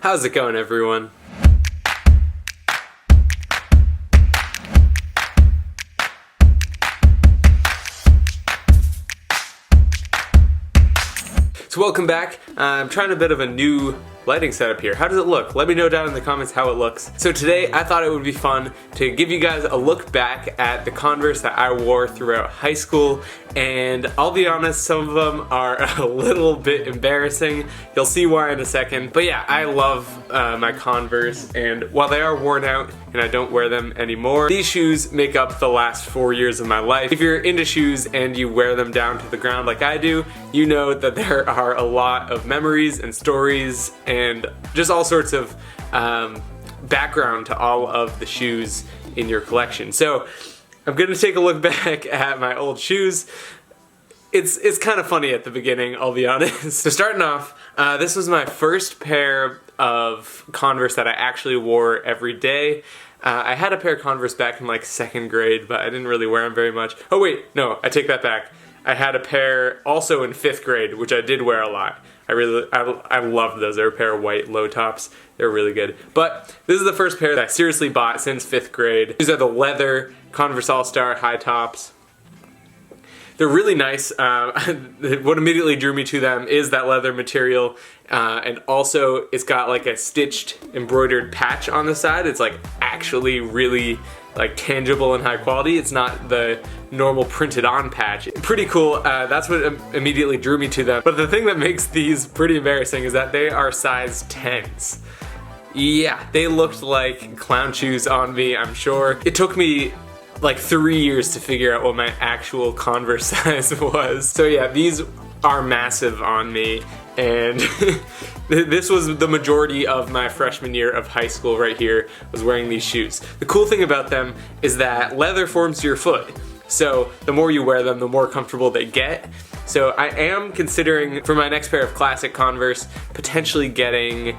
How's it going, everyone? So welcome back. I'm trying a bit of a new lighting setup here. How does it look? Let me know down in the comments how it looks. So today I thought it would be fun to give you guys a look back at the Converse that I wore throughout high school, and I'll be honest, some of them are a little bit embarrassing. You'll see why in a second. But yeah, I love my Converse, and while they are worn out and I don't wear them anymore, these shoes make up the last 4 years of my life. If you're into shoes and you wear them down to the ground like I do, you know that there are a lot of memories and stories and just all sorts of background to all of the shoes in your collection. So I'm gonna take a look back at my old shoes. It's kind of funny at the beginning, I'll be honest. So starting off, this was my first pair of Converse that I actually wore every day. I had a pair of Converse back in like 2nd grade, but I didn't really wear them very much. Oh wait, no, I take that back. I had a pair also in 5th grade, which I did wear a lot. I loved those. They were a pair of white low tops. They were really good. But this is the first pair that I seriously bought since 5th grade. These are the leather Converse All-Star high tops. They're really nice. What immediately drew me to them is that leather material, and also it's got like a stitched embroidered patch on the side. It's like actually really like tangible and high quality. It's not the normal printed on patch. Pretty cool. That's what immediately drew me to them. But the thing that makes these pretty embarrassing is that they are size 10s. Yeah, they looked like clown shoes on me, I'm sure. It took me like 3 years to figure out what my actual Converse size was. So yeah, these are massive on me, and this was the majority of my freshman year of high school right here, was wearing these shoes. The cool thing about them is that leather forms to your foot, so the more you wear them, the more comfortable they get. So I am considering, for my next pair of classic Converse, potentially getting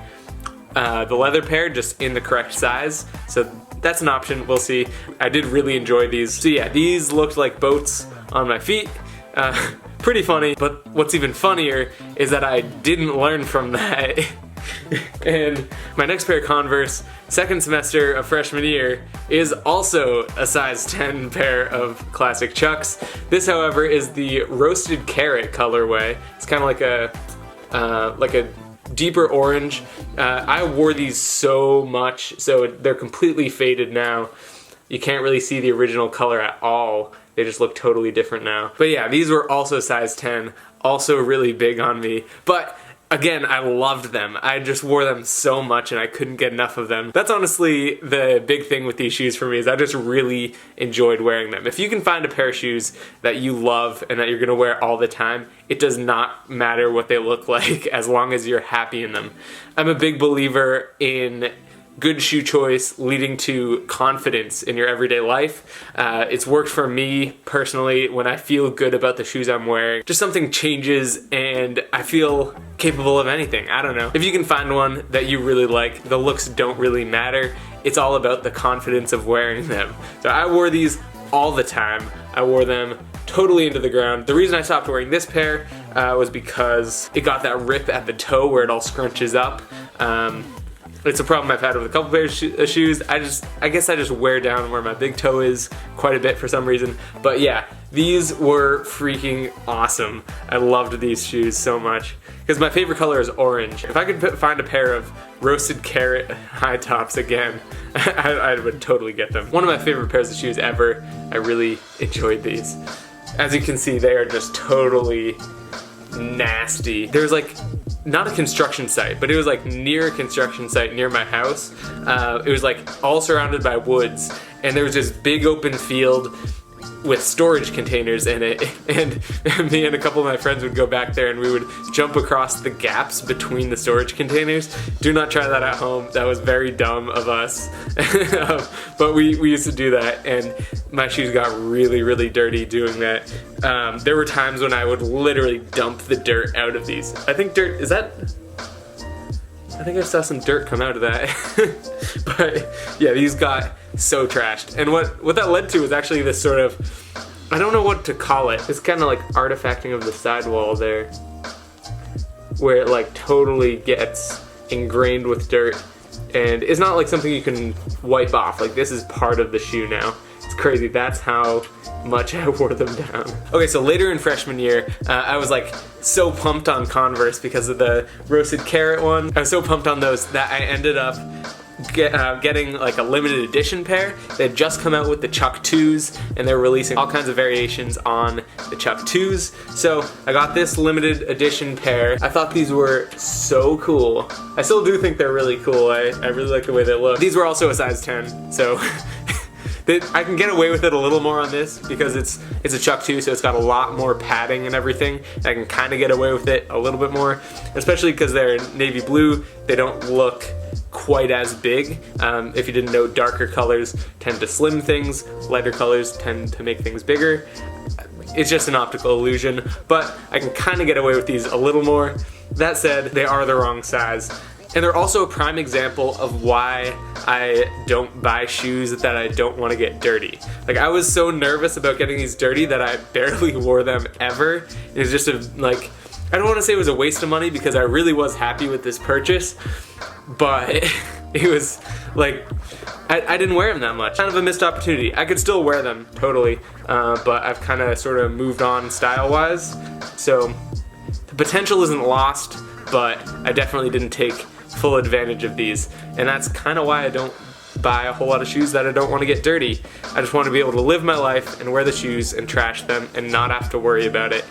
the leather pair just in the correct size. So that's an option, we'll see. I did really enjoy these. So yeah, these looked like boats on my feet. Pretty funny, but what's even funnier is that I didn't learn from that. And my next pair of Converse, 2nd semester of freshman year, is also a size 10 pair of classic Chucks. This, however, is the roasted carrot colorway. It's kind of like a deeper orange. I wore these so much, so they're completely faded now. You can't really see the original color at all. They just look totally different now. But yeah, these were also size 10, also really big on me. But again, I loved them. I just wore them so much and I couldn't get enough of them. That's honestly the big thing with these shoes for me, is I just really enjoyed wearing them. If you can find a pair of shoes that you love and that you're gonna wear all the time, it does not matter what they look like as long as you're happy in them. I'm a big believer in good shoe choice leading to confidence in your everyday life. It's worked for me personally when I feel good about the shoes I'm wearing. Just something changes and I feel capable of anything. I don't know. If you can find one that you really like, the looks don't really matter. It's all about the confidence of wearing them. So I wore these all the time. I wore them totally into the ground. The reason I stopped wearing this pair was because it got that rip at the toe where it all scrunches up. It's a problem I've had with a couple pairs of shoes. I guess I just wear down where my big toe is quite a bit for some reason. But yeah, these were freaking awesome. I loved these shoes so much. Because my favorite color is orange. If I could find a pair of roasted carrot high tops again, I would totally get them. One of my favorite pairs of shoes ever. I really enjoyed these. As you can see, they are just totally nasty. There's like, not a construction site, but it was like near a construction site near my house. It was like all surrounded by woods, and there was this big open field with storage containers in it, and me and a couple of my friends would go back there and we would jump across the gaps between the storage containers. Do not try that at home. That was very dumb of us. But we used to do that, and my shoes got really, really dirty doing that. There were times when I would literally dump the dirt out of these. I think dirt, is that? I think I saw some dirt come out of that. But yeah, these got so trashed. And what that led to was actually this sort of, I don't know what to call it. It's kind of like artifacting of the sidewall there, where it like totally gets ingrained with dirt, and it's not like something you can wipe off. Like, this is part of the shoe now. It's crazy. That's how much I wore them down. Okay, so later in freshman year, I was like so pumped on Converse because of the roasted carrot one. I was so pumped on those that I ended up getting like a limited edition pair. They had just come out with the Chuck 2s, and they're releasing all kinds of variations on the Chuck 2s. So I got this limited edition pair. I thought these were so cool. I still do think they're really cool. I really like the way they look. These were also a size 10, so I can get away with it a little more on this because it's a Chuck 2, so it's got a lot more padding and everything. I can kind of get away with it a little bit more, especially because they're navy blue. They don't look quite as big. If you didn't know, darker colors tend to slim things, lighter colors tend to make things bigger. It's just an optical illusion, but I can kind of get away with these a little more. That said, they are the wrong size. And they're also a prime example of why I don't buy shoes that I don't want to get dirty. Like, I was so nervous about getting these dirty that I barely wore them ever. It was just like, I don't want to say it was a waste of money because I really was happy with this purchase, but it was like, I didn't wear them that much. Kind of a missed opportunity. I could still wear them, totally, but I've kind of sort of moved on style-wise, so the potential isn't lost, but I definitely didn't take full advantage of these, and that's kind of why I don't buy a whole lot of shoes that I don't want to get dirty. I just want to be able to live my life and wear the shoes and trash them and not have to worry about it.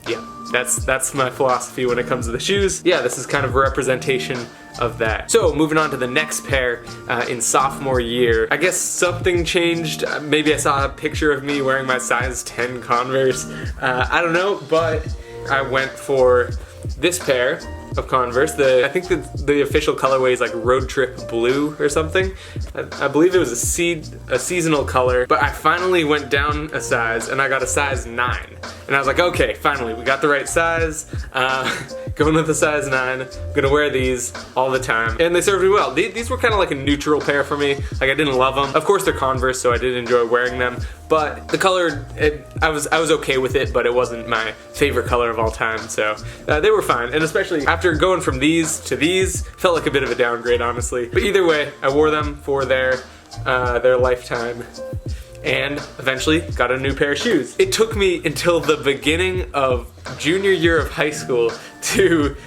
Yeah, that's my philosophy when it comes to the shoes. Yeah, this is kind of a representation of that. So moving on to the next pair in sophomore year. I guess something changed. Maybe I saw a picture of me wearing my size 10 Converse. I don't know, but I went for this pair of Converse. I think the official colorway is like Road Trip Blue or something. I believe it was a seasonal color, but I finally went down a size and I got a size 9. And I was like, okay, finally, we got the right size. Going with the size 9. I'm gonna wear these all the time. And they served me well. These were kind of like a neutral pair for me. Like, I didn't love them. Of course, they're Converse, so I did enjoy wearing them. But the color, I was okay with it, but it wasn't my favorite color of all time. So they were fine. And especially after going from these to these, felt like a bit of a downgrade, honestly. But either way, I wore them for their lifetime, and eventually got a new pair of shoes. It took me until the beginning of junior year of high school to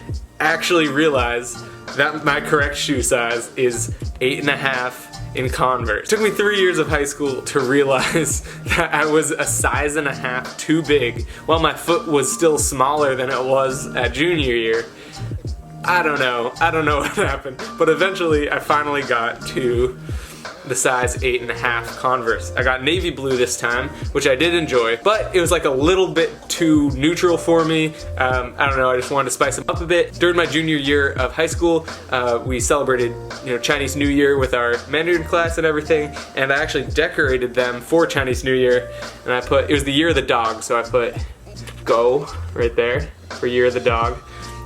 actually realize that my correct shoe size is 8.5 in Converse. It took me 3 years of high school to realize that I was a size and a half too big while my foot was still smaller than it was at junior year. I don't know what happened, but eventually I finally got to the size 8.5 Converse. I got navy blue this time, which I did enjoy, but it was like a little bit too neutral for me. I don't know, I just wanted to spice them up a bit. During my junior year of high school, we celebrated, Chinese New Year with our Mandarin class and everything, and I actually decorated them for Chinese New Year, and it was the year of the dog, so I put go right there for year of the dog.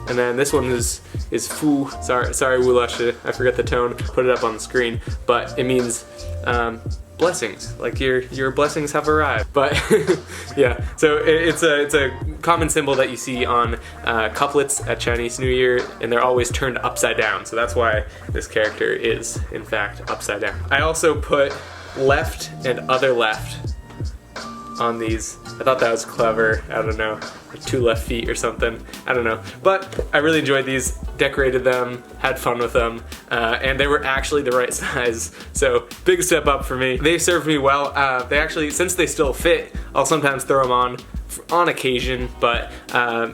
And then this one is Fu. Sorry, Wulasha, I forgot the tone. Put it up on the screen, but it means blessings. Like your blessings have arrived. But yeah, so it's a common symbol that you see on couplets at Chinese New Year, and they're always turned upside down. So that's why this character is in fact upside down. I also put left and other left on these. I thought that was clever. I don't know, like 2 left feet or something. I don't know. But I really enjoyed these, decorated them, had fun with them, and they were actually the right size. So big step up for me. They served me well. They actually, since they still fit, I'll sometimes throw them on occasion, but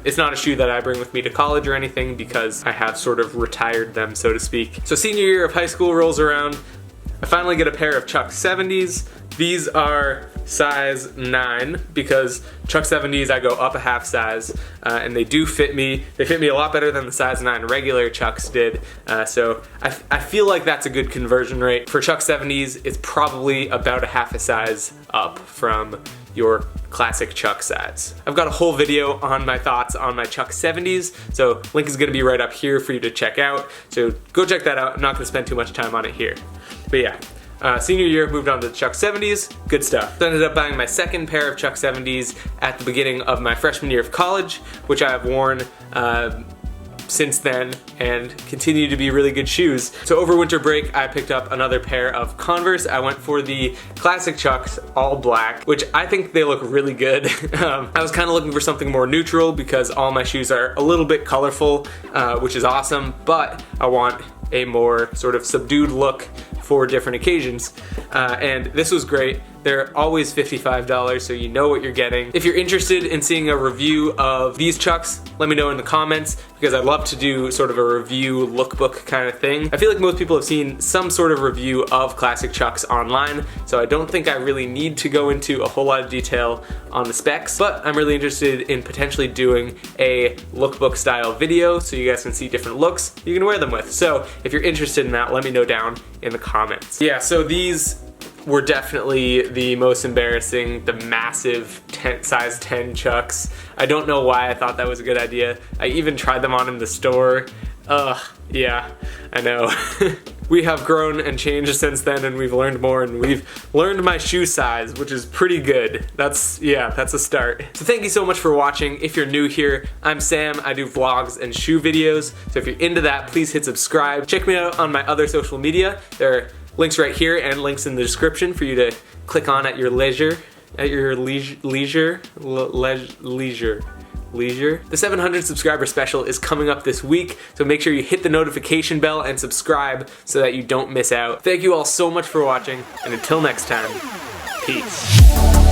it's not a shoe that I bring with me to college or anything because I have sort of retired them, so to speak. So senior year of high school rolls around. I finally get a pair of Chuck 70s. These are size 9 because Chuck 70s I go up a half size, and they do fit me. They fit me a lot better than the size 9 regular Chucks did, so I feel like that's a good conversion rate. For Chuck 70s, it's probably about a half a size up from your classic Chuck size. I've got a whole video on my thoughts on my Chuck 70s, so link is gonna be right up here for you to check out, so go check that out. I'm not gonna spend too much time on it here. But yeah. Senior year, moved on to the Chuck 70s, good stuff. So I ended up buying my second pair of Chuck 70s at the beginning of my freshman year of college, which I have worn since then and continue to be really good shoes. So over winter break, I picked up another pair of Converse. I went for the classic Chucks, all black, which I think they look really good. I was kind of looking for something more neutral because all my shoes are a little bit colorful, which is awesome, but I want a more sort of subdued look for different occasions. And this was great. They're always $55, so you know what you're getting. If you're interested in seeing a review of these Chucks, let me know in the comments, because I'd love to do sort of a review lookbook kind of thing. I feel like most people have seen some sort of review of classic Chucks online, so I don't think I really need to go into a whole lot of detail on the specs, but I'm really interested in potentially doing a lookbook style video so you guys can see different looks you can wear them with. So if you're interested in that, let me know down in the comments. Yeah, so these were definitely the most embarrassing, the massive size 10 Chucks. I don't know why I thought that was a good idea. I even tried them on in the store. Ugh, yeah, I know. We have grown and changed since then, and we've learned more, and we've learned my shoe size, which is pretty good. That's a start. So thank you so much for watching. If you're new here, I'm Sam. I do vlogs and shoe videos. So if you're into that, please hit subscribe. Check me out on my other social media. There are links right here and links in the description for you to click on at your leisure. Leisure. The 700 subscriber special is coming up this week, so make sure you hit the notification bell and subscribe so that you don't miss out. Thank you all so much for watching, and until next time, peace.